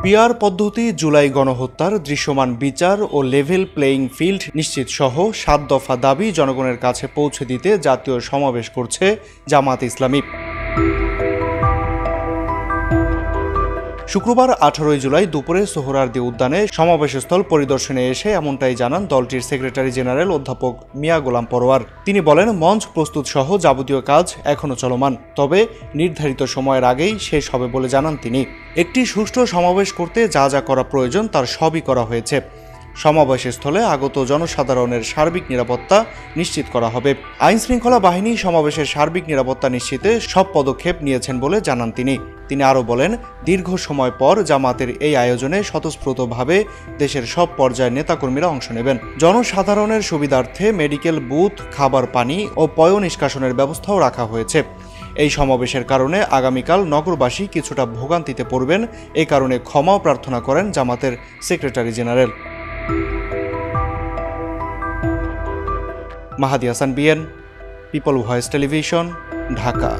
PR পদ্ধতি, জুলাই গণহত্যার দৃশ্যমান বিচার ও লেভেল প্লেয়িং ফিল্ড নিশ্চিত সহ ৭ দফা দাবি জনগণের কাছে পৌঁছে দিতে জাতীয় সমাবেশ করছে জামাত ইসলামী। শুক্রবার ১৮ জুলাই দুপুরে সোহরাওয়ার্দী উদ্যানে সমাবেশস্থল পরিদর্শনে এসে এমনটাই জানান দলটির সেক্রেটারি জেনারেল অধ্যাপক মিয়া গোলাম পরোয়ার। তিনি বলেন, মঞ্চ প্রস্তুত সহ যাবতীয় কাজ এখনো চলমান, তবে নির্ধারিত সময়ের আগেই শেষ হবে বলে জানান তিনি। একটি সুষ্ঠু সমাবেশ করতে যা যা করা প্রয়োজন তার সবই করা হয়েছে। সমাবেশস্থলে আগত জনসাধারণের সার্বিক নিরাপত্তা নিশ্চিত করা হবে। আইনশৃঙ্খলা বাহিনী সমাবেশের সার্বিক নিরাপত্তা নিশ্চিতে সব পদক্ষেপ নিয়েছেন বলে জানান তিনি। তিনি আরও বলেন, দীর্ঘ সময় পর জামাতের এই আয়োজনে স্বতঃস্ফূর্তভাবে দেশের সব পর্যায়ের নেতাকর্মীরা অংশ নেবেন। জনসাধারণের সুবিধার্থে মেডিকেল বুথ, খাবার পানি ও পয় নিষ্কাশনের ব্যবস্থাও রাখা হয়েছে। এই সমাবেশের কারণে আগামীকাল নগরবাসী কিছুটা ভোগান্তিতে পড়বেন, এ কারণে ক্ষমাও প্রার্থনা করেন জামাতের secretary general. Mahadi Hasan BN, people voice television, Dhaka.